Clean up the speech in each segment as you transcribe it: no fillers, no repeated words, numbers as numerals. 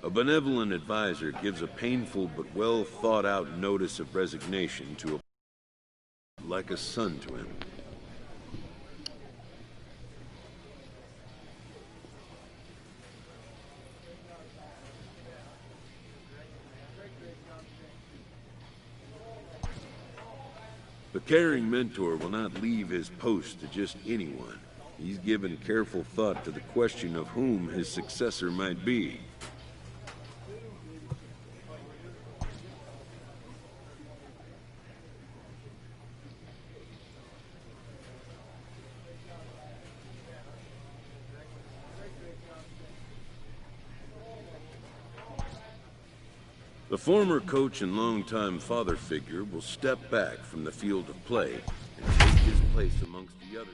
A benevolent advisor gives a painful but well thought out notice of resignation to a like a son to him. The caring mentor will not leave his post to just anyone. He's given careful thought to the question of whom his successor might be. The former coach and longtime father figure will step back from the field of play and take his place amongst the others.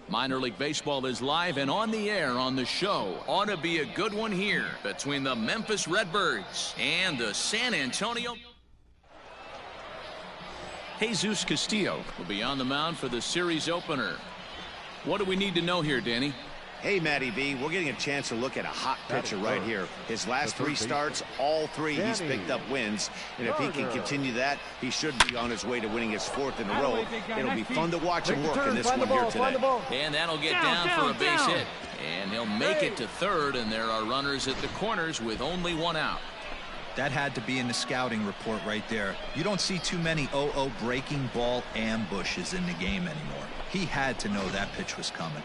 Minor League Baseball is live and on the air on the show. Ought to be a good one here between the Memphis Redbirds and the San Antonio. Jesus Castillo will be on the mound for the series opener. What do we need to know here, Danny? Hey, Matty B, we're getting a chance to look at a hot pitcher right here. His last 3 starts, all 3 he's picked up wins. And if he can continue that, he should be on his way to winning his 4th in a row. It'll be fun to watch him work in this one here today. And that'll get down for a base hit. And he'll make it to third, and there are runners at the corners with only 1 out. That had to be in the scouting report right there. You don't see too many 0-0 breaking ball ambushes in the game anymore. He had to know that pitch was coming.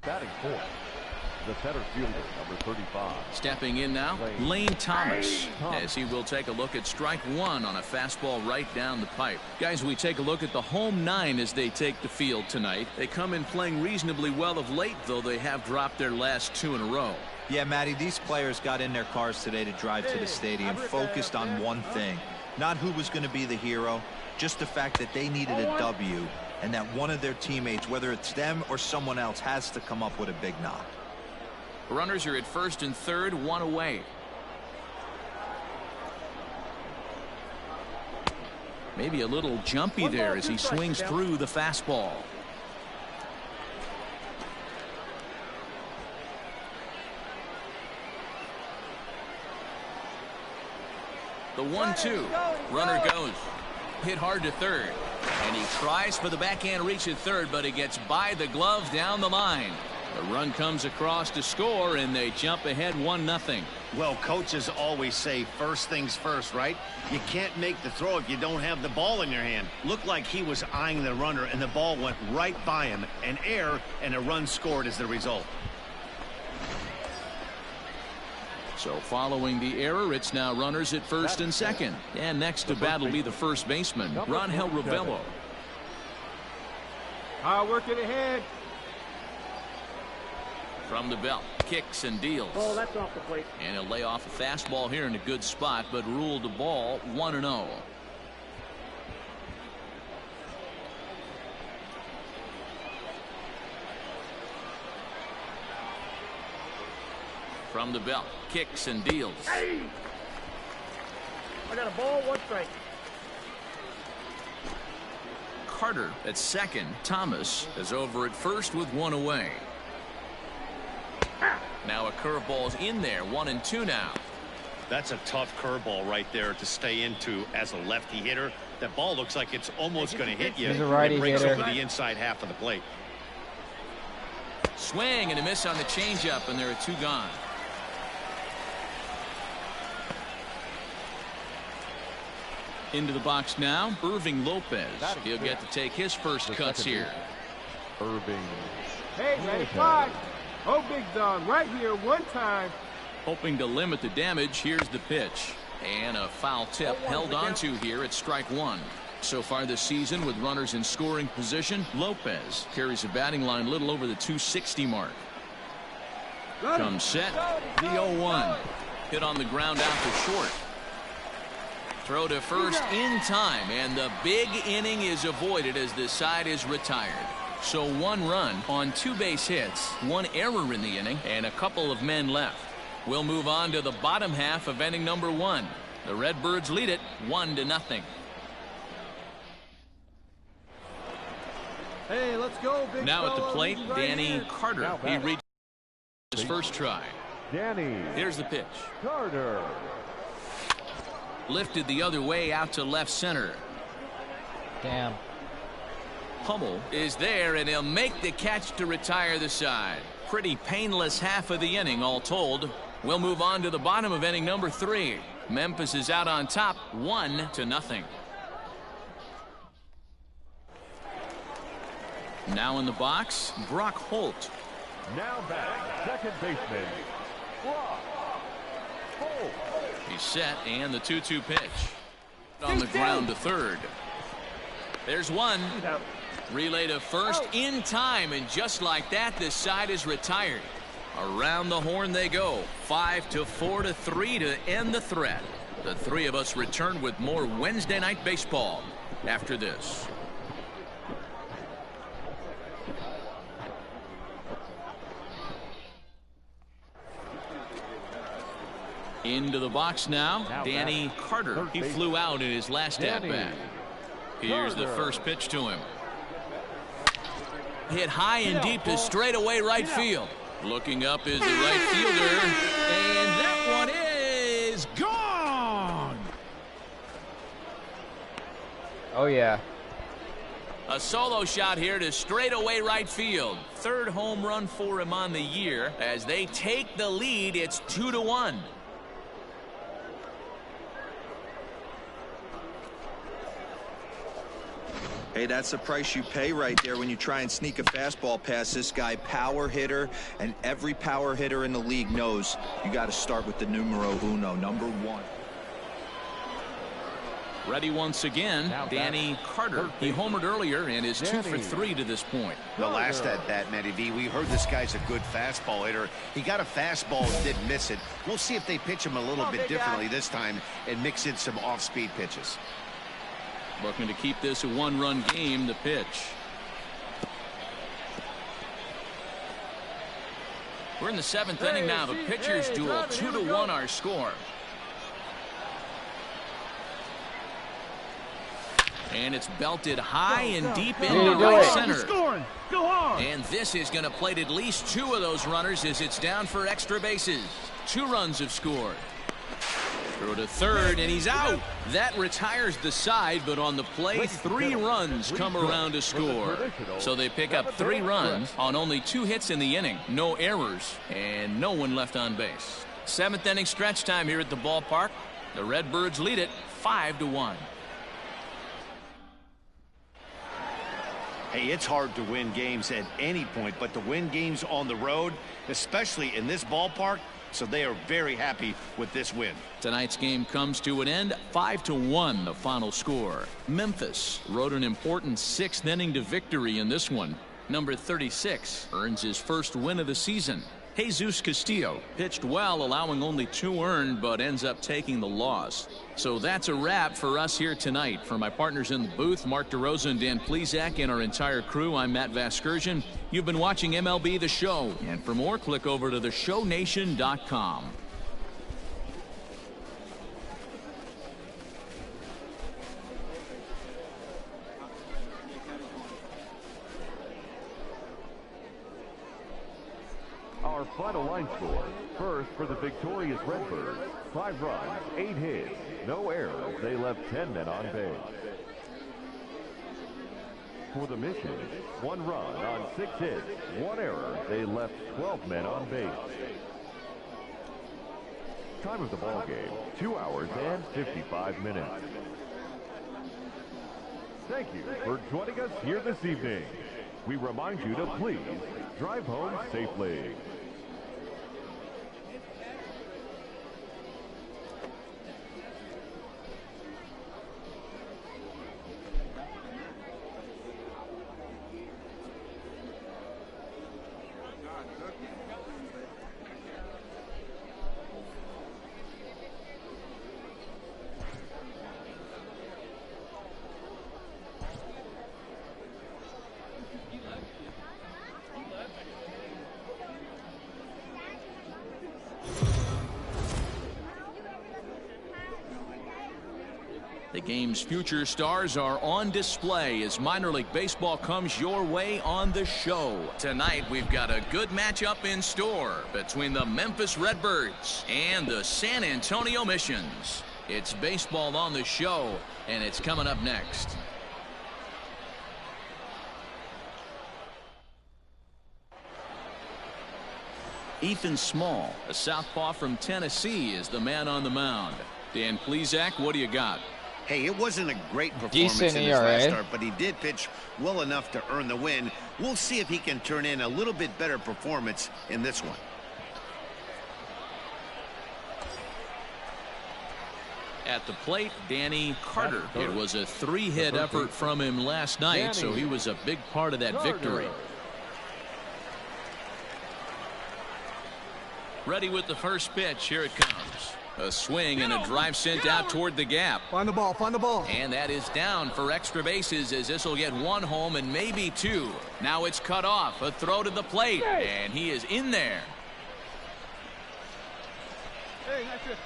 Batting fourth, the center fielder, number 35. Stepping in now, Lane Thomas, as he will take a look at strike 1 on a fastball right down the pipe. Guys, we take a look at the home 9 as they take the field tonight. They come in playing reasonably well of late, though they have dropped their last 2 in a row. Yeah, Matty, these players got in their cars today to drive to the stadium, focused on one thing. Not who was going to be the hero, just the fact that they needed a W, and that one of their teammates, whether it's them or someone else, has to come up with a big knock. Runners are at first and third, one away. Maybe a little jumpy there as he swings through the fastball. The 1-2. Runner goes. Hit hard to third. And he tries for the backhand reach at third, but he gets by the glove down the line. The run comes across to score, and they jump ahead 1-0. Well, coaches always say first things first, right? You can't make the throw if you don't have the ball in your hand. Looked like he was eyeing the runner, and the ball went right by him. An error, and a run scored as the result. So following the error, it's now runners at first and second. And next to bat will be the first baseman, Rangel Ravelo. Hard work in ahead. From the belt, kicks and deals. Oh, that's off the plate. And he'll lay off a fastball here in a good spot, but ruled the ball 1-0. From the belt, kicks and deals. Hey! I got a ball, 1 strike. Carter at second. Thomas is over at first with 1 away. Now a curveball's in there, 1-2 now. That's a tough curveball right there to stay into as a lefty hitter. That ball looks like it's almost going to hit you. He's a righty it breaks hitter. over the inside half of the plate. Swing and a miss on the changeup, and there are 2 gone. Into the box now, Irving Lopez. He'll get to take his first cuts here. Irving. Hey, 95. Oh, big dog, right here, 1 time. Hoping to limit the damage, here's the pitch. And a foul tip held onto here at strike 1. So far this season, with runners in scoring position, Lopez carries a batting line little over the 260 mark. Comes set, the 0-1. Hit on the ground out to short. Throw to first in time, and the big inning is avoided as the side is retired. So 1 run on 2 base hits, 1 error in the inning, and a couple of men left. We'll move on to the bottom half of inning number 1. The Redbirds lead it 1-0. Hey, let's go, big Now at the fella, plate, right Danny here. Carter. He reached his first try. Danny Here's the pitch. Carter. Lifted the other way out to left center. Damn. Hummel is there, and he'll make the catch to retire the side. Pretty painless half of the inning, all told. We'll move on to the bottom of inning number 3. Memphis is out on top, 1-0. Now in the box, Brock Holt. Now back, second baseman, Brock Holt. He's set, and the 2-2 pitch. On the ground to third. There's one. Relay to first in time, and just like that, this side is retired. Around the horn they go. 5-4-3 to end the threat. The 3 of us return with more Wednesday night baseball after this. Into the box now, Danny Carter. He flew out in his last at-bat. Here's the first pitch to him. Hit high and deep to straightaway right field. Looking up is the right fielder, and that one is gone. Oh, yeah. A solo shot here to straightaway right field. 3rd home run for him on the year. As they take the lead, it's 2-1. Hey, that's the price you pay right there when you try and sneak a fastball past this guy. Power hitter, and every power hitter in the league knows you got to start with the numero uno, number 1. Ready once again, Danny Carter. He homered earlier and is 2 for 3 to this point. The last at bat, Matty V, we heard this guy's a good fastball hitter. He got a fastball and didn't miss it. We'll see if they pitch him a little bit differently this time and mix in some off-speed pitches. Looking to keep this a 1-run game. The pitch. We're in the 7th inning now. The pitchers duel 2-1 our score. And it's belted high and deep into right center. And this is going to plate at least 2 of those runners as it's down for extra bases. 2 runs have scored. Throw to third, and he's out. That retires the side, but on the play, 3 runs come around to score. So they pick up 3 runs on only 2 hits in the inning. No errors, and no one left on base. 7th inning stretch time here at the ballpark. The Redbirds lead it 5-1. Hey, it's hard to win games at any point, but to win games on the road, especially in this ballpark, so they are very happy with this win. Tonight's game comes to an end, 5-1 the final score. Memphis rode an important 6th inning to victory in this one. Number 36 earns his first win of the season. Jesus Castillo pitched well, allowing only 2 earned, but ends up taking the loss. So that's a wrap for us here tonight. For my partners in the booth, Mark DeRosa and Dan Plesac, and our entire crew, I'm Matt Vasgersian. You've been watching MLB The Show. And for more, click over to theshownation.com. Our final line score. First for the victorious Redbirds. 5 runs, 8 hits, no errors. They left 10 men on base. For the Mission, 1 run on 6 hits, 1 error. They left 12 men on base. Time of the ball game, 2 hours and 55 minutes. Thank you for joining us here this evening. We remind you to please drive home safely. The game's future stars are on display as minor league baseball comes your way on the show. Tonight we've got a good matchup in store between the Memphis Redbirds and the San Antonio Missions. It's baseball on the show, and it's coming up next. Ethan Small, a southpaw from Tennessee, is the man on the mound. Dan Plesac, what do you got? Hey, it wasn't a great performance in his last start, but he did pitch well enough to earn the win. We'll see if he can turn in a little bit better performance in this one. At the plate, Danny Carter. It was a 3-hit effort from him last night, so he was a big part of that victory. Ready with the first pitch. Here it comes. A swing and a drive sent out toward the gap. Find the ball, find the ball. And that is down for extra bases as this will get 1 home and maybe 2. Now it's cut off. A throw to the plate, and he is in there.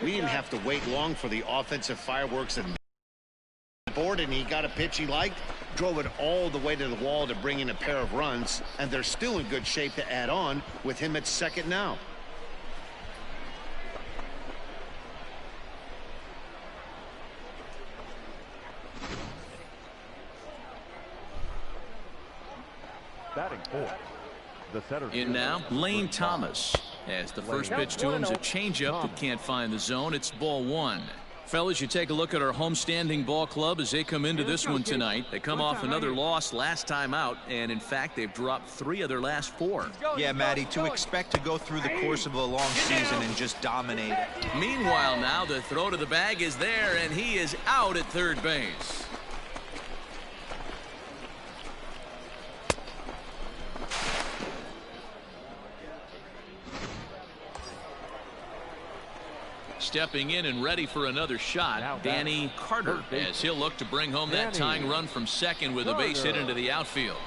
We didn't have to wait long for the offensive fireworks and board, and he got a pitch he liked, drove it all the way to the wall to bring in a pair of runs, and they're still in good shape to add on with him at second now. Batting fourth, the center in now, Lane Thomas. As the first pitch to him is a changeup that can't find the zone. It's ball 1. Fellas, you take a look at our homestanding ball club as they come into this one tonight. They come off another loss last time out, and in fact, they've dropped 3 of their last 4. Yeah, Matty, to expect to go through the course of a long season and just dominate. Meanwhile, now the throw to the bag is there, and he is out at third base. Stepping in and ready for another shot, Danny Carter, as he'll look to bring home that tying run from second with a base hit into the outfield.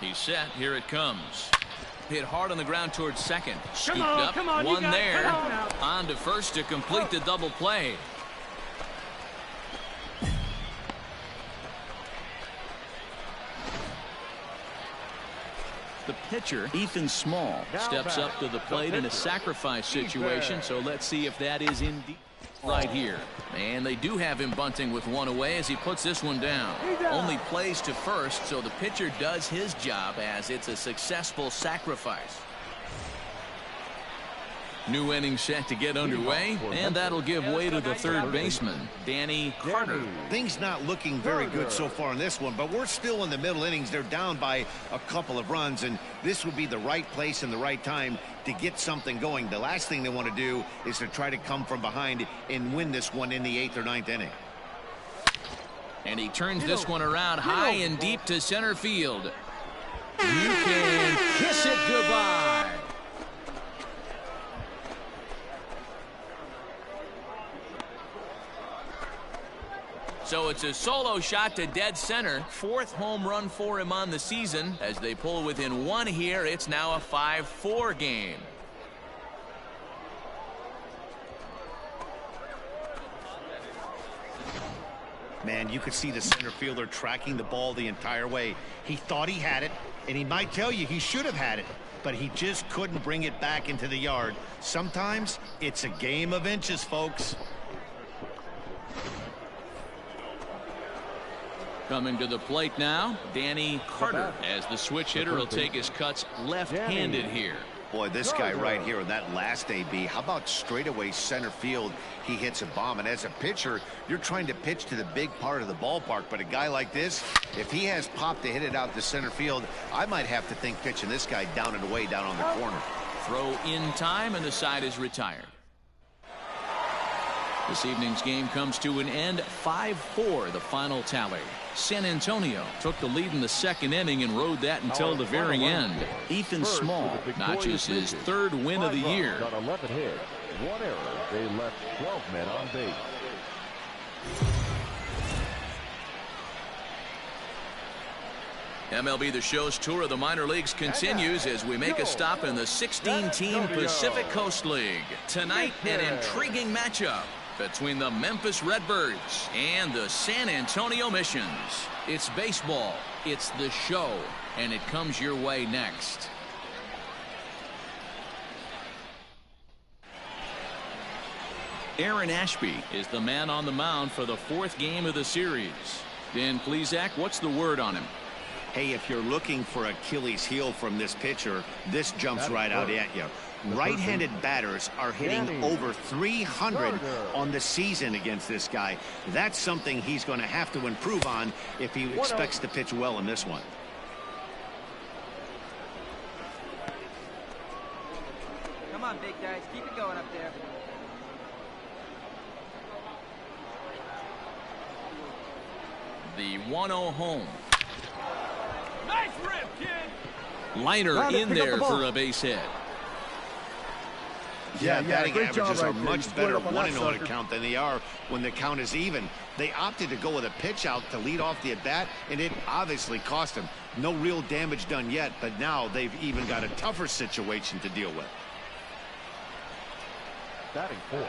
He's set. Here it comes. Hit hard on the ground towards second. Scooped up. Come on, One there. Come On to first to complete the double play. The pitcher, Ethan Small, steps up to the plate in a sacrifice situation, so let's see if that is indeed right here. And they do have him bunting with one away as he puts this one down. Only plays to first, so the pitcher does his job as it's a successful sacrifice. New inning set to get underway, and that'll give way to the third baseman, Danny Carter. Things not looking very good so far in this one, but we're still in the middle innings. They're down by a couple of runs, and this would be the right place and the right time to get something going. The last thing they want to do is to try to come from behind and win this one in the 8th or 9th inning. And he turns this one around high and deep to center field. You can kiss it goodbye. So it's a solo shot to dead center. 4th home run for him on the season. As they pull within one here, it's now a 5-4 game. Man, you could see the center fielder tracking the ball the entire way. He thought he had it, and he might tell you he should have had it, but he just couldn't bring it back into the yard. Sometimes it's a game of inches, folks. Coming to the plate now, Danny Carter, as the switch hitter will take his cuts left-handed here. Boy, this guy right here in that last AB, how about straightaway center field? He hits a bomb, and as a pitcher, you're trying to pitch to the big part of the ballpark, but a guy like this, if he has pop to hit it out to center field, I might have to think pitching this guy down and away down on the corner. Throw in time, and the side is retired. This evening's game comes to an end. 5-4 the final tally. San Antonio took the lead in the 2nd inning and rode that until the very end. Ethan Small notches his 3rd win of the year. On 11 hits, 1 error. They left 12 men on base. MLB The Show's tour of the minor leagues continues as we make a stop in the 16-team Pacific Coast League. Tonight, an intriguing matchup between the Memphis Redbirds and the San Antonio Missions. It's baseball, it's the show, and it comes your way next. Aaron Ashby is the man on the mound for the 4th game of the series. Dan Plesac, what's the word on him? Hey, if you're looking for Achilles heel from this pitcher, this jumps right out at you. Right-handed batters are hitting over 300 on the season against this guy. That's something he's going to have to improve on if he expects to pitch well in this one. Come on, big guys. Keep it going up there. The 1-0 home. Nice rip, kid. Liner in there for a base hit. Yeah, batting averages are much better 1-0 to count than they are when the count is even. They opted to go with a pitch out to lead off the at-bat, and it obviously cost them. No real damage done yet, but now they've even got a tougher situation to deal with. Batting 4th,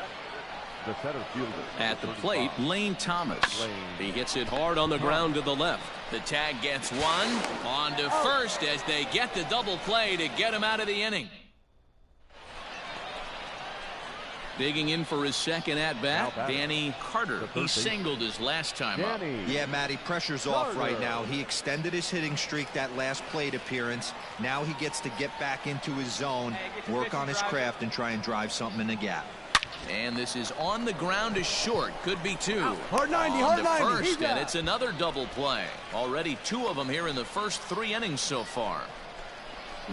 the center fielder. At the plate, Lane Thomas. He hits it hard on the ground to the left. The tag gets one. On to first as they get the double play to get him out of the inning. Digging in for his 2nd at-bat, Danny Carter. He singled his last time up. Yeah, Matty, pressure's off right now. He extended his hitting streak that last plate appearance. Now he gets to get back into his zone, work on his craft, and try and drive something in the gap. And this is on the ground to short. Could be 2. Hard 90, hard 90. First, and it's another double play. Already 2 of them here in the first 3 innings so far.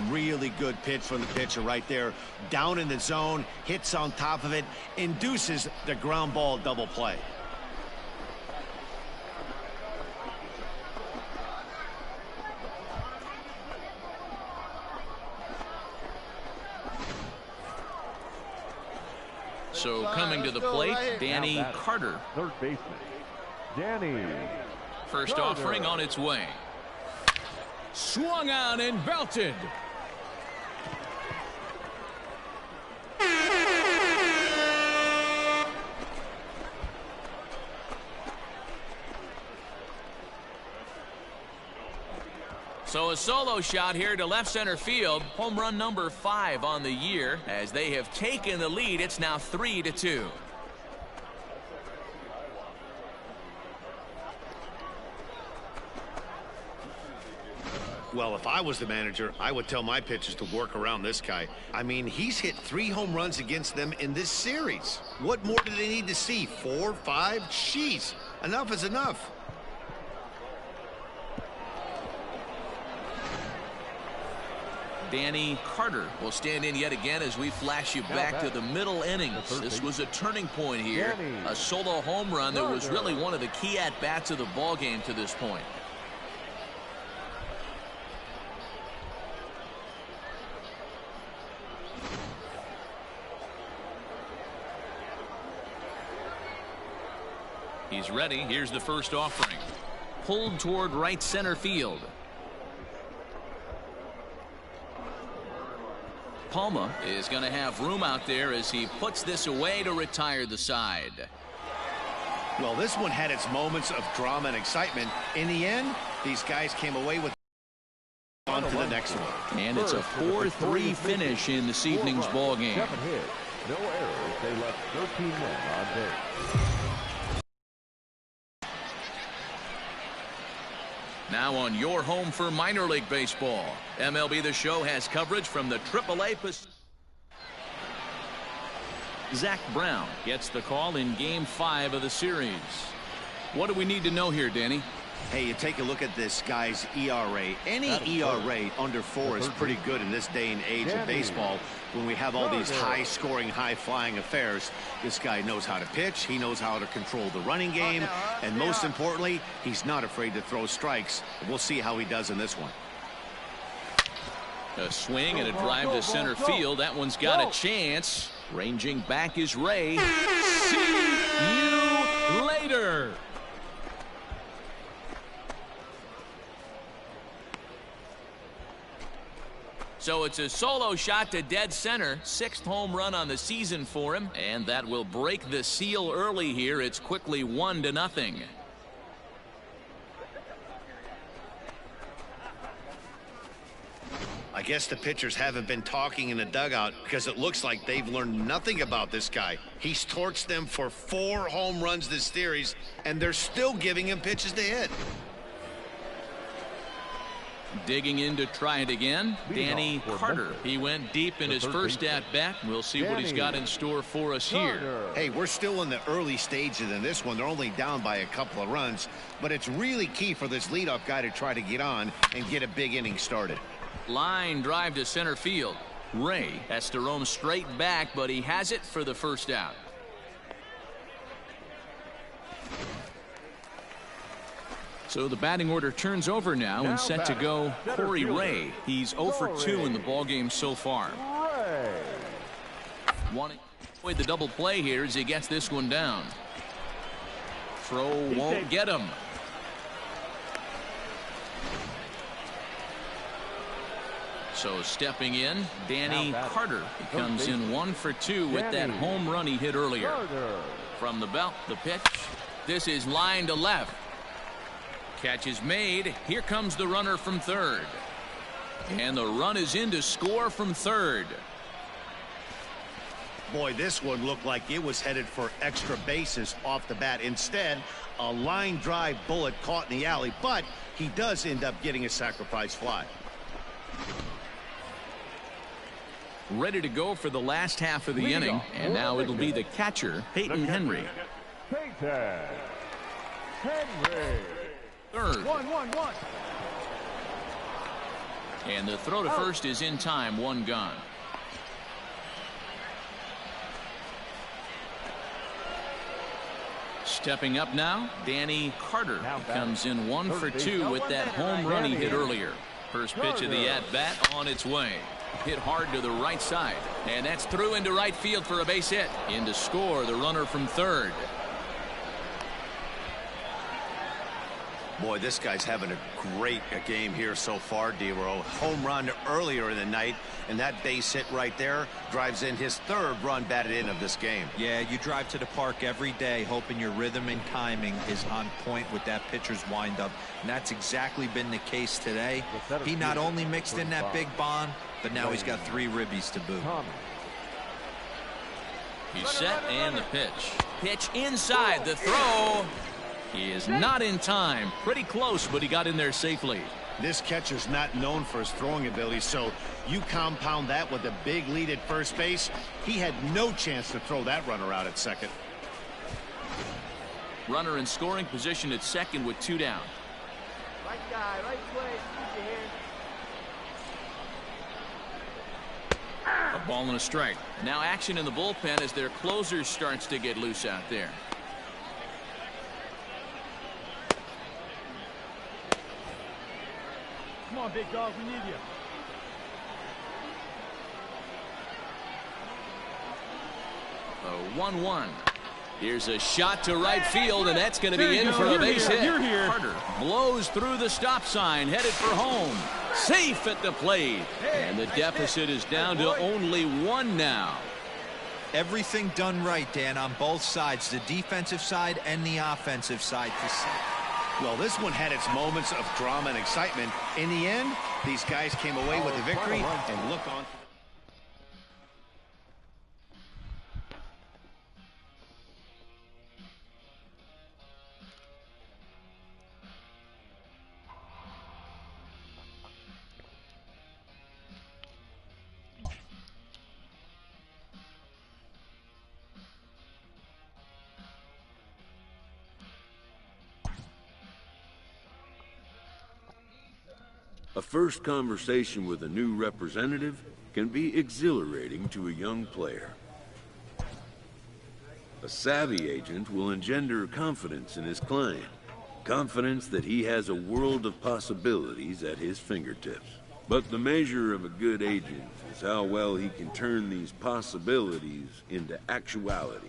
Really good pitch from the pitcher right there. Down in the zone, hits on top of it, induces the ground ball double play. So coming to the plate, Danny Carter. 3rd baseman, Danny. First offering on its way. Swung on and belted. So a solo shot here to left center field. Home run number 5 on the year. As they have taken the lead, it's now 3-2. Well, if I was the manager, I would tell my pitchers to work around this guy. I mean, he's hit 3 home runs against them in this series. What more do they need to see? 4, 5? Jeez, enough is enough. Danny Carter will stand in yet again as we flash you back to the middle innings. This was a turning point here. A solo home run that was really one of the key at-bats of the ball game to this point. He's ready. Here's the first offering. Pulled toward right center field. Palma is going to have room out there as he puts this away to retire the side. Well, this one had its moments of drama and excitement. In the end, these guys came away with on to the next one. And it's a 4-3 finish in this evening's ball game. 7 hits, no errors. They left 13 men on base. Now on your home for minor league baseball. MLB The Show has coverage from the AAA Pacific. Zach Brown gets the call in Game 5 of the series. What do we need to know here, Danny? Hey, you take a look at this guy's ERA. Any ERA under 4 is pretty good in this day and age of baseball when we have all these high-scoring, high-flying affairs. This guy knows how to pitch. He knows how to control the running game. And most importantly, he's not afraid to throw strikes. We'll see how he does in this one. A swing and a drive to center field. That one's got a chance. Ranging back is Ray. See you later. So it's a solo shot to dead center. 6th home run on the season for him. And that will break the seal early here. It's quickly 1-0. I guess the pitchers haven't been talking in the dugout because it looks like they've learned nothing about this guy. He's torched them for 4 home runs this series, and they're still giving him pitches to hit. Digging in to try it again, Danny Carter. He went deep in his first at-bat. We'll see what he's got in store for us here. Hey, we're still in the early stages in this one. They're only down by a couple of runs, but it's really key for this leadoff guy to try to get on and get a big inning started. Line drive to center field. Ray has to roam straight back, but he has it for the first out. So the batting order turns over now and set to go Corey Ray. He's 0 for 2 in the ballgame so far. Wanting to avoid the double play here as he gets this one down. Throw won't get him. So stepping in, Danny Carter. He comes in 1 for 2 with that home run he hit earlier. From the belt, the pitch. This is line to left. Catch is made. Here comes the runner from third. And the run is in to score from third. Boy, this one looked like it was headed for extra bases off the bat. Instead, a line drive bullet caught in the alley, but he does end up getting a sacrifice fly. Ready to go for the last half of the inning. And now it'll be the catcher, Peyton Henry. Peyton Henry. Third. 1-1-1. And the throw to first is in time. 1 gone. Stepping up now, Danny Carter. He comes in 1 for 2 with that home run he hit earlier. First pitch of the at-bat on its way. Hit hard to the right side. And that's through into right field for a base hit. In to score the runner from third. Boy, this guy's having a great game here so far, D-Row. Home run earlier in the night, and that base hit right there drives in his 3rd run batted in of this game. Yeah, you drive to the park every day hoping your rhythm and timing is on point with that pitcher's windup, and that's exactly been the case today. He not only mixed in that big bond, but now he's got 3 ribbies to boot. He's set and the pitch. Pitch inside, the throw. He is not in time. Pretty close, but he got in there safely. This catcher's not known for his throwing ability, so you compound that with a big lead at first base. He had no chance to throw that runner out at second. Runner in scoring position at second with 2 down. Right guy, right place. Keep your hand. A ball and a strike. Now action in the bullpen as their closer starts to get loose out there. Come on, big dog, we need you. The 1-1. Here's a shot to right field, and that's going to be in for a base hit. You're here. Carter blows through the stop sign, headed for home. Safe at the plate. And the deficit is down to only 1 now. Everything done right, Dan, on both sides, the defensive side and the offensive side. Well, this one had its moments of drama and excitement. In the end, these guys came away with a victory and look on. A first conversation with a new representative can be exhilarating to a young player. A savvy agent will engender confidence in his client, confidence that he has a world of possibilities at his fingertips. But the measure of a good agent is how well he can turn these possibilities into actualities.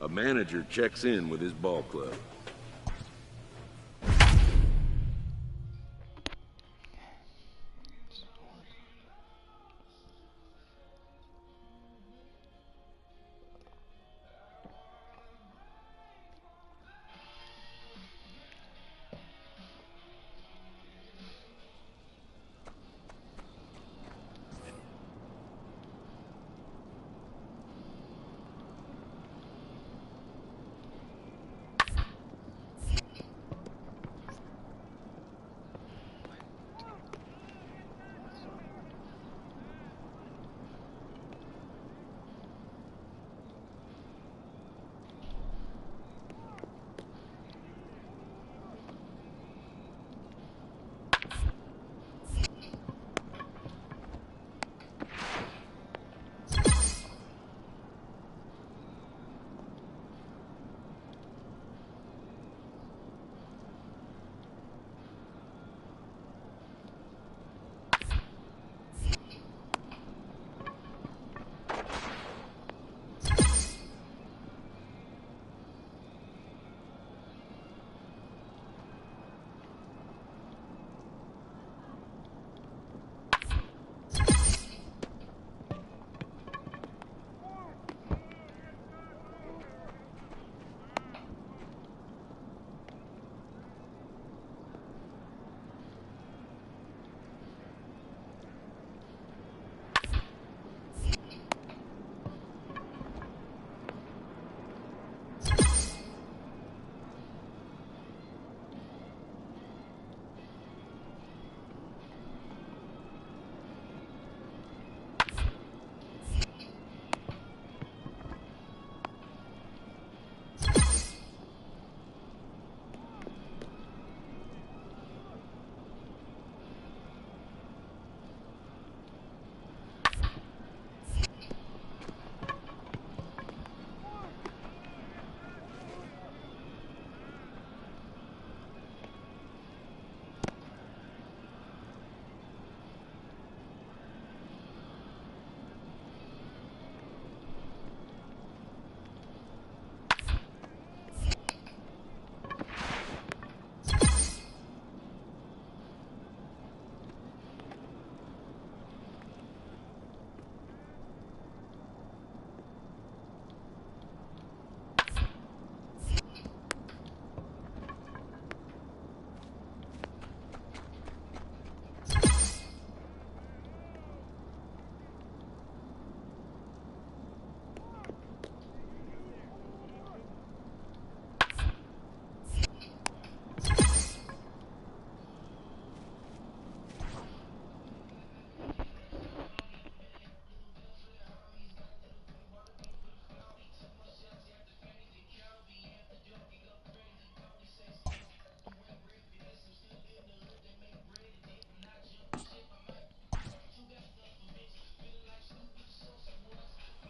A manager checks in with his ball club.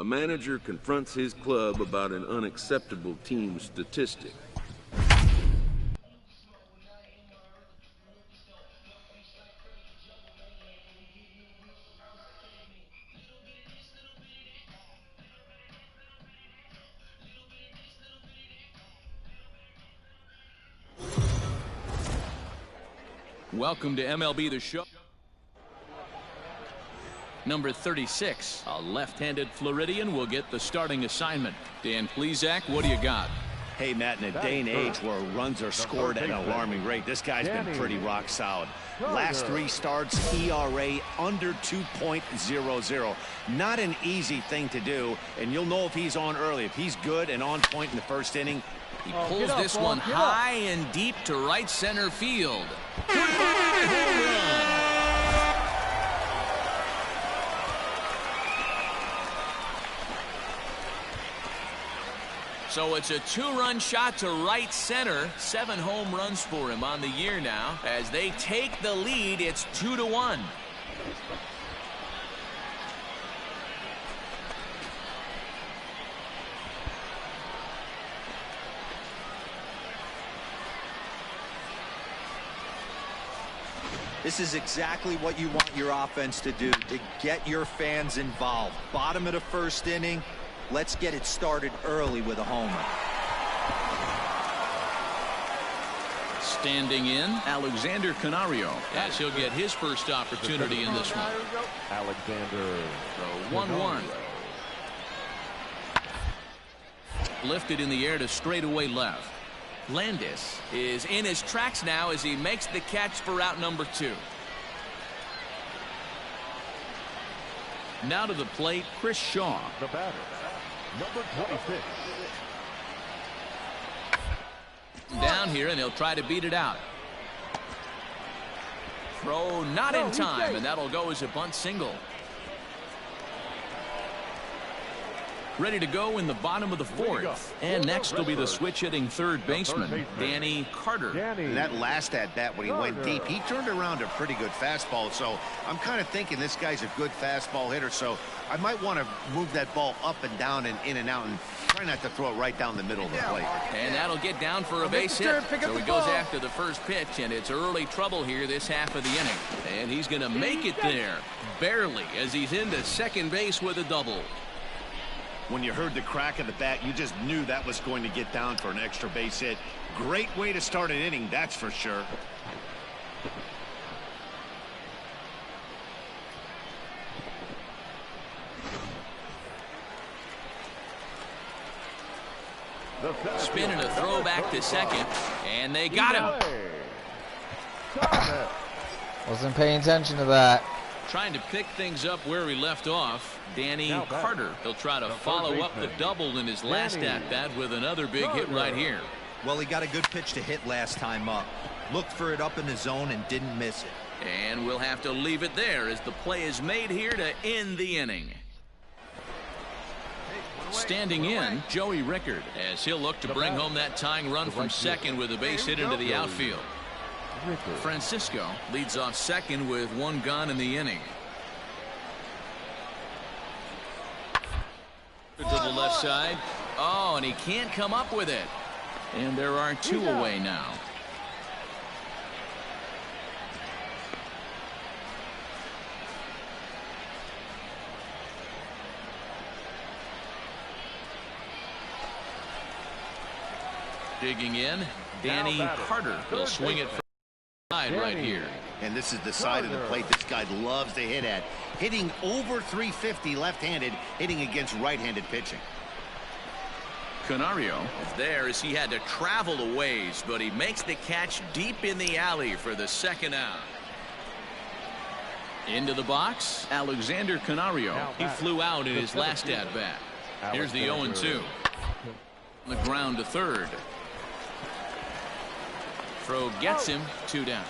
A manager confronts his club about an unacceptable team statistic. Welcome to MLB The Show. Number 36, a left-handed Floridian, will get the starting assignment. Dan Plesac, what do you got? Hey, Matt, in a day and age where runs are scored at an alarming rate, this guy's been pretty rock solid. Last 3 starts, ERA under 2.00. Not an easy thing to do, and you'll know if he's on early. If he's good and on point in the first inning, he pulls this one high and deep to right center field. Goodbye, home run. So it's a 2-run shot to right center. 7 home runs for him on the year now. As they take the lead, it's 2-1. This is exactly what you want your offense to do, to get your fans involved. Bottom of the first inning, let's get it started early with a homer. Standing in, Alexander Canario, as he'll get his first opportunity in this one. Alexander. So 1-1. Lifted in the air to straightaway left. Landis is in his tracks now as he makes the catch for out number 2. Now to the plate, Chris Shaw. The batter, number 26. Down here, and he'll try to beat it out. Throw not in time, and that'll go as a bunt single. Ready to go in the bottom of the 4th. And next will be the switch-hitting third baseman, Danny Carter. That last at-bat when he went deep, he turned around a pretty good fastball. So I'm kind of thinking this guy's a good fastball hitter. So I might want to move that ball up and down and in and out and try not to throw it right down the middle of the plate. And that'll get down for a base hit. So he goes after the first pitch, and it's early trouble here this half of the inning. And he's going to make it there, barely, as he's into second base with a double. When you heard the crack of the bat, you just knew that was going to get down for an extra base hit. Great way to start an inning, that's for sure. Spin and a throw back to second, and they got him. Wasn't paying attention to that. Trying to pick things up where he left off, Danny Carter. He'll try to follow up the double in his last at-bat with another big hit right here. Well, he got a good pitch to hit last time up. Looked for it up in the zone and didn't miss it. And we'll have to leave it there as the play is made here to end the inning. Standing in, Joey Rickard, as he'll look to bring home that tying run from second with a base hit into the outfield. Francisco leads off second with 1 gone in the inning. To the left side. Oh, and he can't come up with it. And there are 2 away now. Digging in, Danny Carter will swing it from the side right here. And this is the side of the plate this guy loves to hit at. Hitting over 350 left-handed, hitting against right-handed pitching. Canario is there as he had to travel a ways, but he makes the catch deep in the alley for the second out. Into the box, Alexander Canario. He flew out in his last at-bat. Here's the 0-2. On the ground to third. Throw gets him, 2 down.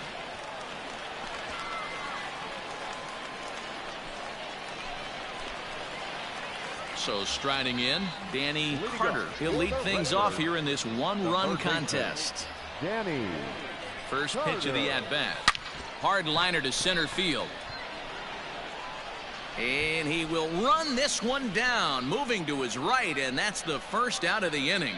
So striding in, Danny Carter. He'll lead things off here in this 1-run contest. Danny. First pitch of the at-bat. Hard liner to center field. And he will run this one down, moving to his right, and that's the first out of the inning.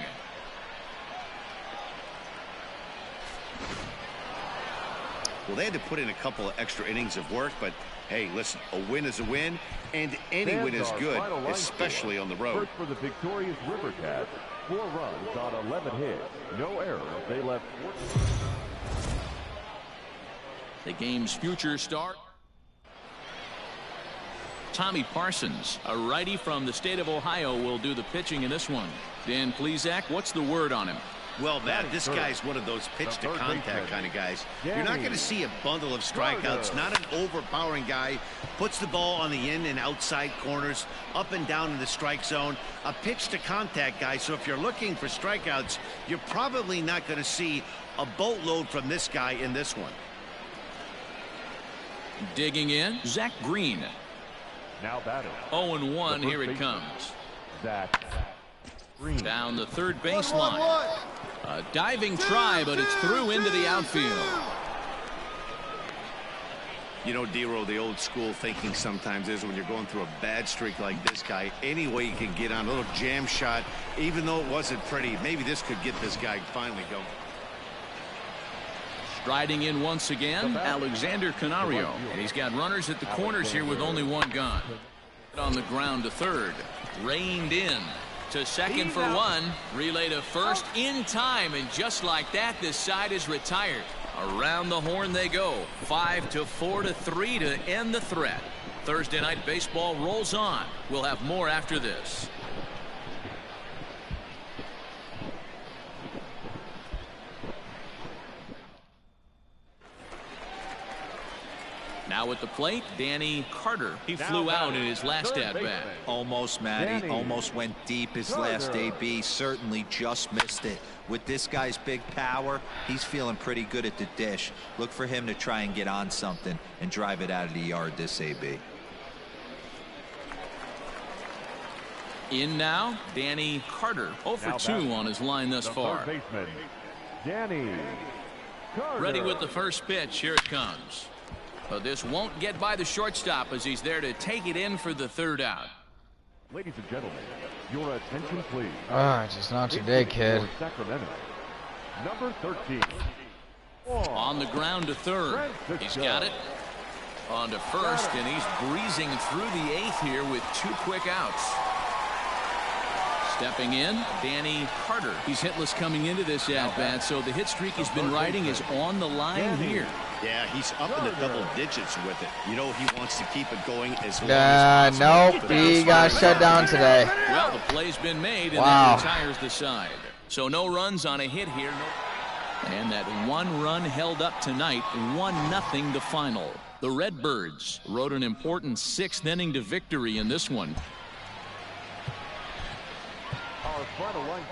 Well, they had to put in a couple of extra innings of work, but hey, listen, a win is a win, and any win is good, especially on the road. First for the victorious Rivercats, 4 runs on 11 hits, no errors. They left. The game's future star, Tommy Parsons, a righty from the state of Ohio, will do the pitching in this one. Dan Plesac, what's the word on him? Well, Matt, this guy's one of those pitch-to-contact kind of guys. You're not going to see a bundle of strikeouts, not an overpowering guy. Puts the ball on the in and outside corners, up and down in the strike zone. A pitch-to-contact guy, so if you're looking for strikeouts, you're probably not going to see a boatload from this guy in this one. Digging in, Zach Green. Now batting. 0-1, here it comes. Zach Green. Down the third baseline. A diving try, but it's through into the outfield. You know, Dero, the old school thinking sometimes is when you're going through a bad streak like this guy, any way you can get on a little jam shot, even though it wasn't pretty, maybe this could get this guy finally going. Striding in once again, Alexander Canario. And he's got runners at the corners here with only one gun. On the ground to third. Reined in. To second for one. Relay to first in time. And just like that, this side is retired. Around the horn they go. 5-4-3 to end the threat. Thursday night baseball rolls on. We'll have more after this. Now at the plate, Danny Carter. He flew out in his last at-bat. Almost, Matty. Almost went deep his last AB. Certainly just missed it. With this guy's big power, he's feeling pretty good at the dish. Look for him to try and get on something and drive it out of the yard this AB. In now, Danny Carter. 0 for 2 on his line thus far. Danny Carter. Ready with the first pitch. Here it comes. But this won't get by the shortstop as he's there to take it in for the third out. Ladies and gentlemen, your attention please. Just not today, kid. Sacramento. Number 13. On the ground to third. He's got it. On to first, and he's breezing through the 8th here with 2 quick outs. Stepping in, Danny Carter. He's hitless coming into this at-bat, so the hit streak he's been riding is on the line here. Yeah, he's up in the double digits with it. You know, he wants to keep it going as long as possible. Nope, he got shut down today. Well, the play's been made, and that retires the side. So no runs on a hit here. And that 1 run held up tonight, 1-0 the final. The Redbirds rode an important 6th inning to victory in this one. Our final line.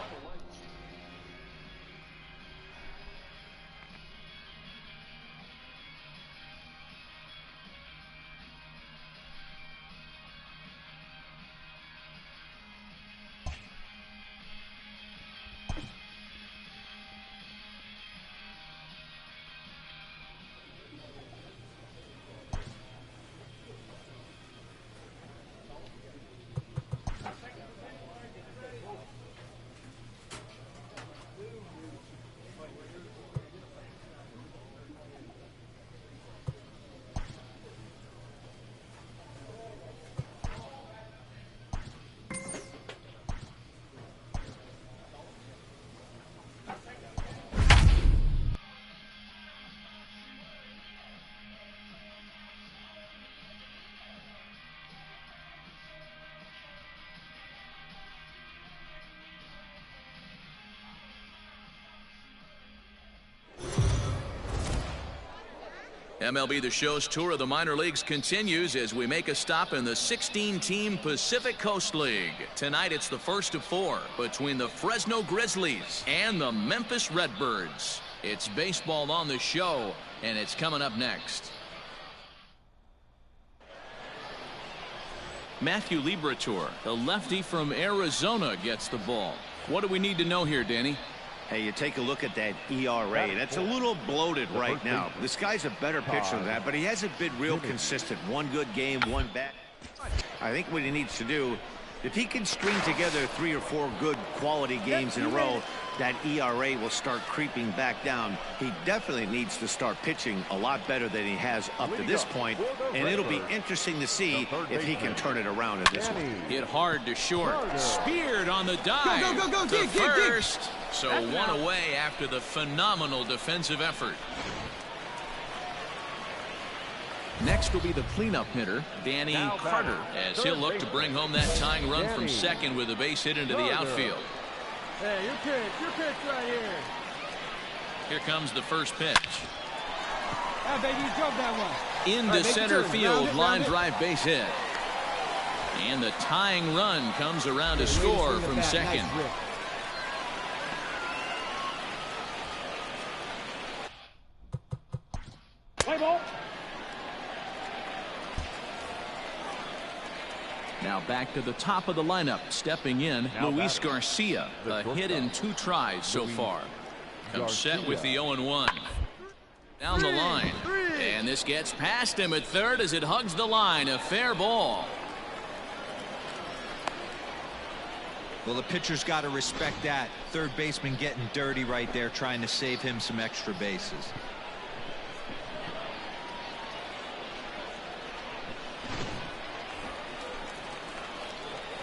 MLB The Show's tour of the minor leagues continues as we make a stop in the 16-team Pacific Coast League. Tonight it's the first of 4 between the Fresno Grizzlies and the Memphis Redbirds. It's baseball on the show, and it's coming up next. Matthew Liberatore, the lefty from Arizona, gets the ball. What do we need to know here, Danny? Hey, you take a look at that ERA. That's a little bloated right now. This guy's a better pitcher than that, but he hasn't been real consistent. 1 good game, 1 bad. I think what he needs to do, if he can string together 3 or 4 good quality games in a row, that ERA will start creeping back down. He definitely needs to start pitching a lot better than he has up to this point, and it'll be interesting to see if he can turn it around in this one. Hit hard to short. Speared on the dive. Go, to first. So one away after the phenomenal defensive effort. Next will be the cleanup hitter, Danny Carter, as he'll look to bring home that tying run from second with a base hit into the outfield. Hey, your pitch right here. Here comes the first pitch. Ah, baby, you drove that one. Into center field, line drive base hit. And the tying run comes around to score from second. Play ball. Now back to the top of the lineup. Stepping in, Luis Garcia. A hit in 2 tries so far. Comes set with the 0-1. Down the line. And this gets past him at third as it hugs the line. A fair ball. Well, the pitcher's got to respect that. Third baseman getting dirty right there, trying to save him some extra bases.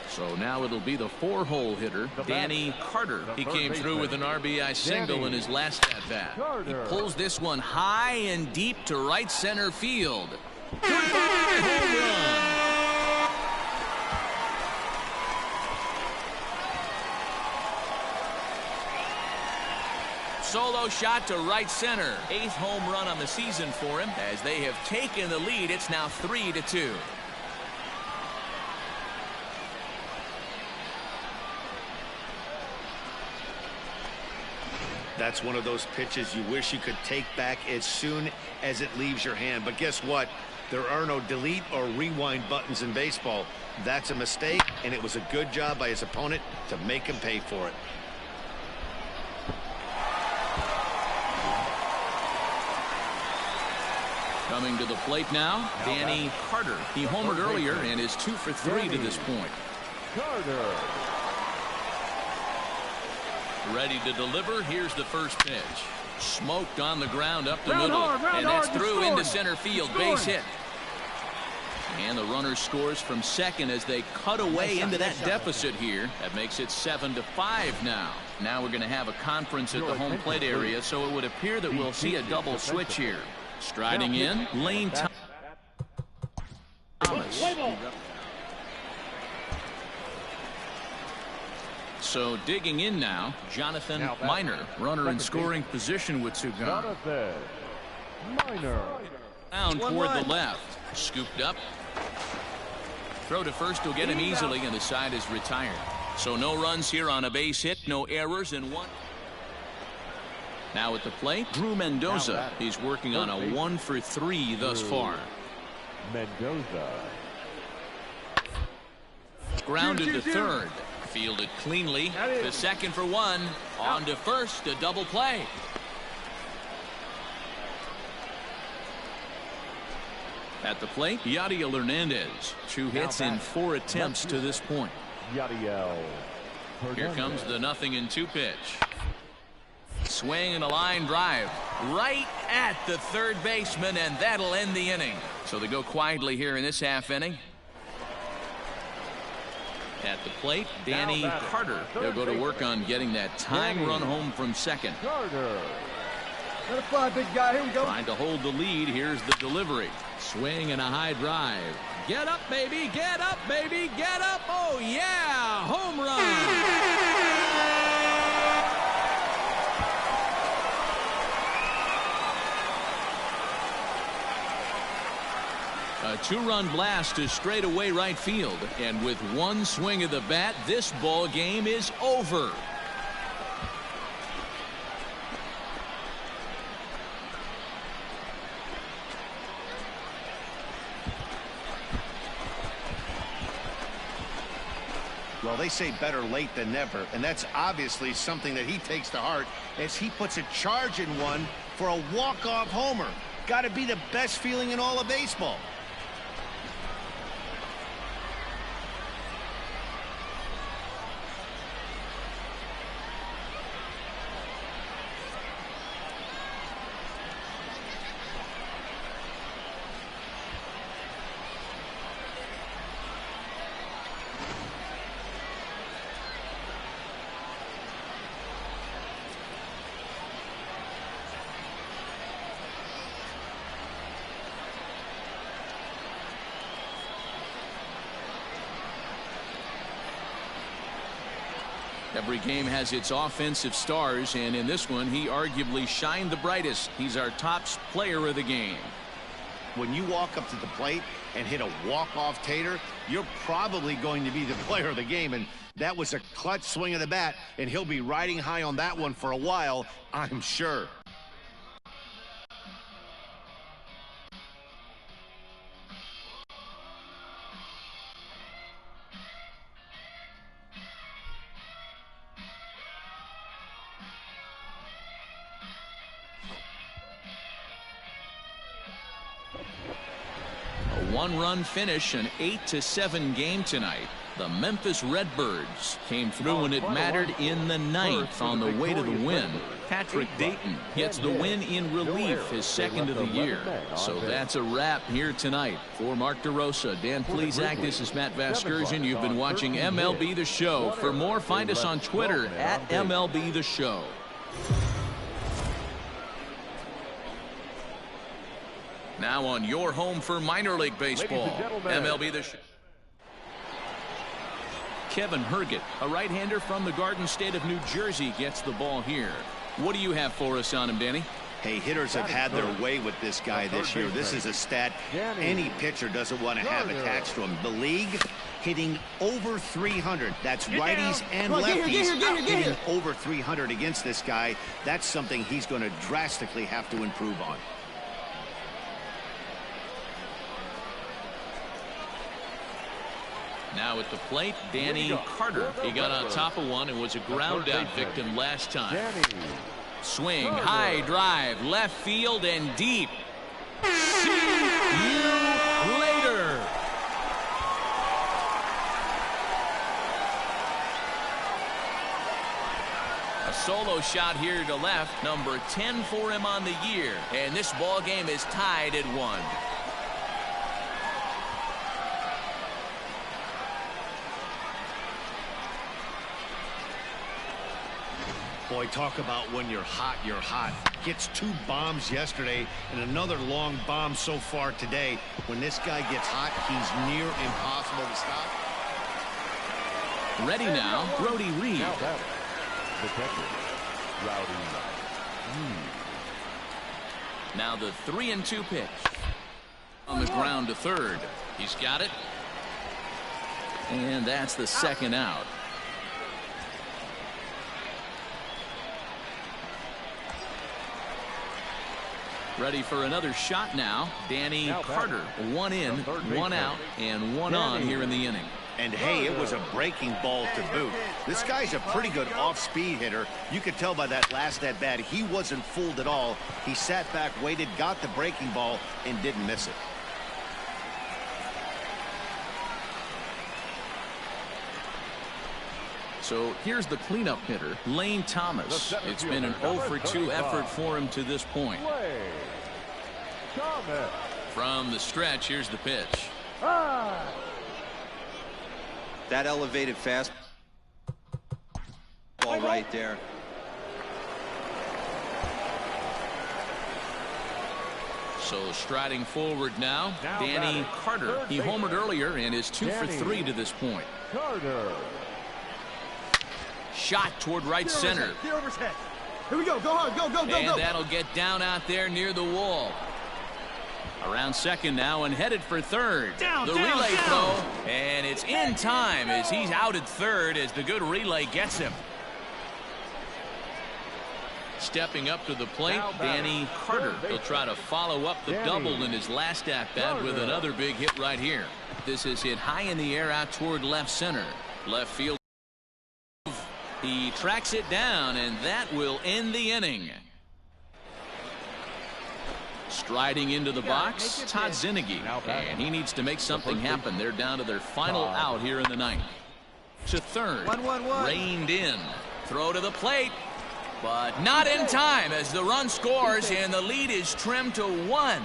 So now it'll be the 4-hole hitter, Danny Carter. He came through with an RBI single in his last at-bat. He pulls this one high and deep to right center field. Goodbye, home run. Solo shot to right center. 8th home run on the season for him. As they have taken the lead, it's now 3-2. That's one of those pitches you wish you could take back as soon as it leaves your hand. But guess what? There are no delete or rewind buttons in baseball. That's a mistake, and it was a good job by his opponent to make him pay for it. Coming to the plate now, Danny Carter. He homered earlier and is 2 for 3 to this point. Carter. Ready to deliver. Here's the first pitch. Smoked on the ground up the middle. And that's through into center field. Base hit. And the runner scores from second as they cut away into that deficit here. That makes it 7-5 now. Now we're going to have a conference at the home plate area, so it would appear that we'll see a double switch here. Striding in, Lane Thomas. So digging in now, Jonathan Minor, runner in scoring position with Sugan. Jonathan Minor. Down toward the left. Scooped up. Throw to first will get him easily, and the side is retired. So no runs here on a base hit, no errors, and one. Now at the plate, Drew Mendoza. He's working on a 1 for 3 thus far. Mendoza. Grounded to third. Fielded cleanly. The second for 1. On to first, a double play. At the plate, Yadiel Hernandez. 2 hits in 4 attempts to this point. Yadiel. Here comes the 0-2 pitch. Swing and a line drive right at the third baseman, and that'll end the inning. So they go quietly here in this half inning. At the plate, Danny Carter. They'll go to work on getting that tying run home from second. Carter. Let it fly, big guy. Here we go. Trying to hold the lead. Here's the delivery. Swing and a high drive. Get up, baby. Get up, baby. Get up. Oh, yeah. Home run. A 2-run blast to straightaway right field, and with 1 swing of the bat, this ball game is over. Well, they say better late than never, and that's obviously something that he takes to heart as he puts a charge in one for a walk-off homer. Got to be the best feeling in all of baseball. Every game has its offensive stars, and in this one, he arguably shined the brightest. He's our top player of the game. When you walk up to the plate and hit a walk-off tater, you're probably going to be the player of the game, and that was a clutch swing of the bat, and he'll be riding high on that one for a while, I'm sure. One-run finish, an 8-7 game tonight. The Memphis Redbirds came through when it mattered in the ninth on the way to the win. Patrick Dayton gets the win in relief, his second of the year. So that's a wrap here tonight. For Mark DeRosa, Dan Plesac, this is Matt Vasgersian. You've been watching MLB The Show. For more, find us on Twitter at MLB The Show. Now on your home for minor league baseball, MLB The Show. Kevin Herget, a right-hander from the Garden State of New Jersey, gets the ball here. What do you have for us on him, Danny? Hey, hitters have had their way with this guy this year. This is a stat any pitcher doesn't want to have attached to him. The league hitting over 300. That's righties and lefties hitting over 300 against this guy. That's something he's going to drastically have to improve on. Now at the plate, Danny Carter. He got on top of one and was a ground out victim last time. Swing, high drive, left field and deep. See you later. A solo shot here to left, number 10 for him on the year. And this ball game is tied at 1. Boy, talk about when you're hot, you're hot. Gets 2 bombs yesterday and another long bomb so far today. When this guy gets hot, he's near impossible to stop. Ready now, Brody Reed. The catcher, Rowdy Reed. Now the 3-2 pitch. On the ground to third. He's got it. And that's the second out. Ready for another shot now. Danny Carter. 1 in, 1 out, and 1 on here in the inning. And hey, it was a breaking ball to boot. This guy's a pretty good off-speed hitter. You could tell by that last at-bat he wasn't fooled at all. He sat back, waited, got the breaking ball, and didn't miss it. So here's the cleanup hitter, Lane Thomas. It's been an 0-for-2 effort for him to this point. From the stretch, here's the pitch. That elevated fastball right there. So striding forward now, Danny Carter. He homered earlier and is 2 for 3 to this point. Carter. Shot toward right center. Here we go. Go hard. Go. And that'll get down out there near the wall. Around second now and headed for third. The relay throw, and it's in time as he's out at third as the good relay gets him. Stepping up to the plate, Danny Carter. He'll try to follow up the double in his last at-bat with another big hit right here. This is hit high in the air out toward left center. Left field. He tracks it down, and that will end the inning. Striding into the box, Todd Zinnigy, and he needs to make something happen. They're down to their final out here in the ninth. To third, reined in. Throw to the plate, but not in time as the run scores, and the lead is trimmed to 1.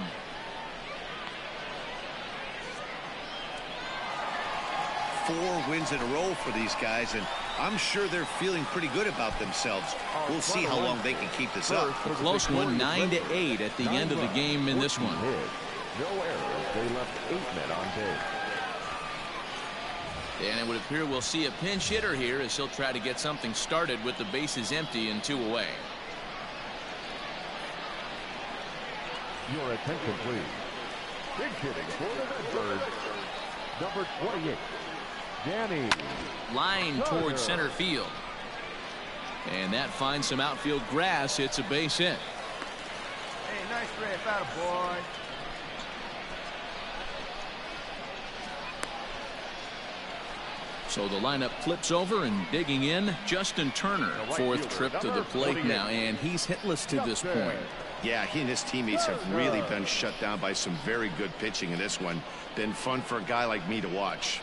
Four wins in a row for these guys, and I'm sure they're feeling pretty good about themselves. We'll see how long they can keep this up. A close one, 9-8 at the end of the game in this one. No errors. They left 8 men on base. And it would appear we'll see a pinch hitter here as he'll try to get something started with the bases empty and 2 away. Your attention, please. Big hitting for the Redbirds, number 28, Danny. Line towards center field. And that finds some outfield grass. It's a base hit. Hey, nice rip, attaboy. So the lineup flips over, and digging in, Justin Turner. 4th trip to the plate now, and he's hitless to this point. Yeah, he and his teammates have really been shut down by some very good pitching in this one. Been fun for a guy like me to watch.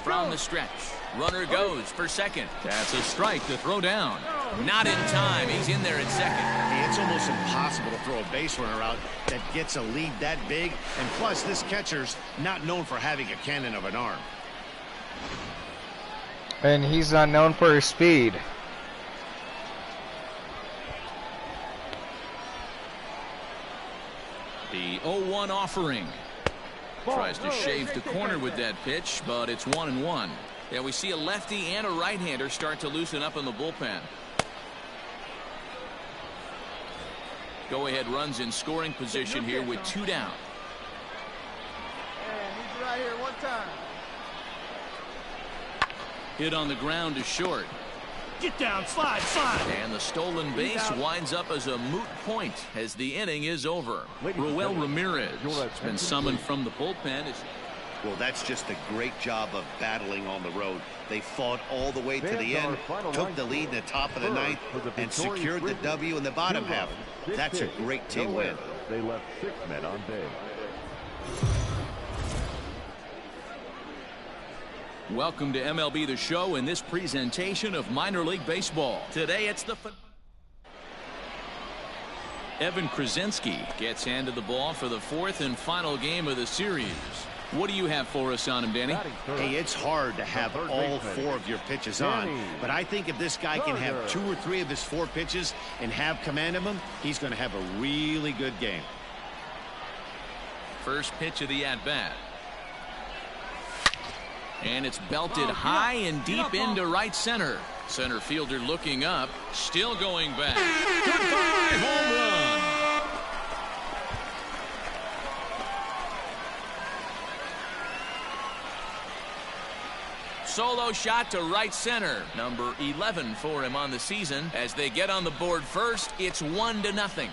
From the stretch, runner goes for second. That's a strike to throw down. Not in time. He's in there at second. Hey, it's almost impossible to throw a base runner out that gets a lead that big. And plus, this catcher's not known for having a cannon of an arm. And he's not known for his speed. The 0-1 offering. Tries to shave the corner with that pitch, but it's 1-1. Yeah, we see a lefty and a right-hander start to loosen up in the bullpen. Go-ahead runs in scoring position here with 2 down. And he's right here one time. Hit on the ground to short. Get down, slide, slide. And the stolen base winds up as a moot point as the inning is over. Roel Ramirez has been summoned from the bullpen. Well, that's just a great job of battling on the road. They fought all the way to the end, took the lead in the top of the 9th, and secured the W in the bottom half. That's a great team win. They left 6 men on base. Welcome to MLB The Show in this presentation of minor league baseball. Today it's the Evan Krasinski gets handed the ball for the 4th and final game of the series. What do you have for us on him, Danny? Hey, it's hard to have all 4 of your pitches on, but I think if this guy can have 2 or 3 of his 4 pitches and have command of them, he's going to have a really good game. First pitch of the at-bat. And it's belted high and deep into right center. Center fielder looking up, still going back. Goodbye, home run. Solo shot to right center. Number 11 for him on the season. As they get on the board first, it's 1-0.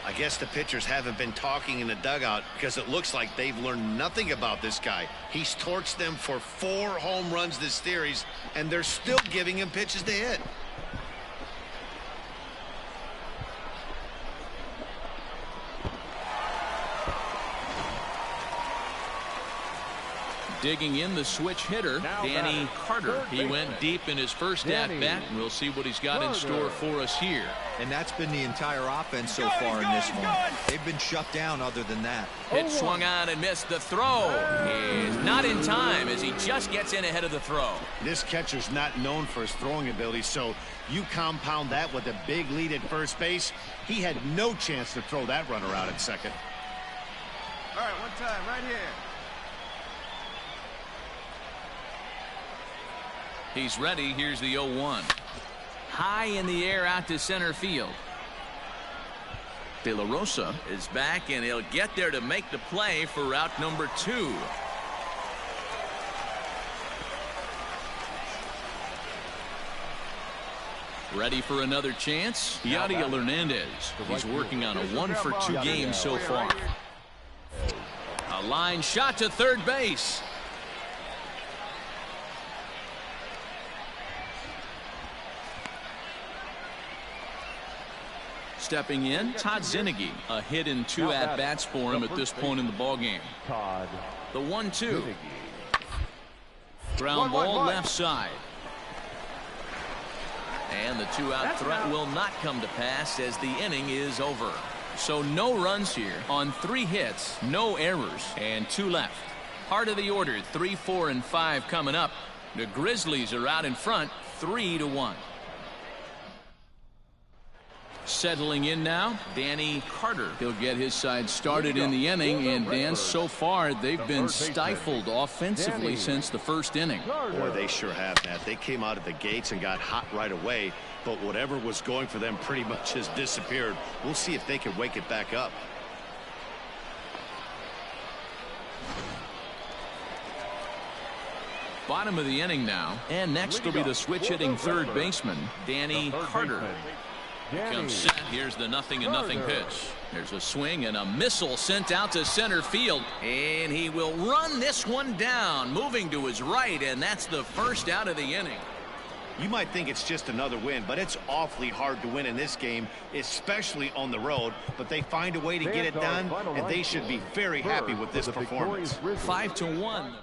I guess the pitchers haven't been talking in the dugout because it looks like they've learned nothing about this guy. He's torched them for 4 home runs this series, and they're still giving him pitches to hit. Digging in the switch hitter, Danny Carter. He went deep in his first at-bat, and we'll see what he's got in store for us here. And that's been the entire offense so far in this one. They've been shut down other than that. It swung on and missed. The throw is not in time as he just gets in ahead of the throw. This catcher's not known for his throwing ability, so you compound that with a big lead at first base. He had no chance to throw that runner out at second. All right, one time, right here. He's ready. Here's the 0-1. High in the air out to center field. De La Rosa is back, and he'll get there to make the play for route number 2. Ready for another chance? Yadiel Hernandez. He's working on a 1-for-2 game so far. A line shot to third base. Stepping in, Todd Zinnigy. A hit in 2 at-bats for him at this point in the ballgame. The 1-2. Ground ball left side. And the 2-out threat will not come to pass as the inning is over. So no runs here on 3 hits, no errors, and 2 left. Part of the order, 3, 4, and 5 coming up. The Grizzlies are out in front, 3-1. Settling in now, Danny Carter. He'll get his side started in the inning, and Dan, so far they've been stifled offensively since the first inning. Boy, they sure have, Matt. They came out of the gates and got hot right away, but whatever was going for them pretty much has disappeared. We'll see if they can wake it back up. Bottom of the inning now, and next will be the switch-hitting third baseman, Danny Carter. Comes set. Here's the 0-0 pitch. There's a swing and a missile sent out to center field, and he will run this one down, moving to his right, and that's the first out of the inning. You might think it's just another win, but it's awfully hard to win in this game, especially on the road. But they find a way to get it done, and they should be very happy with this performance. 5-1.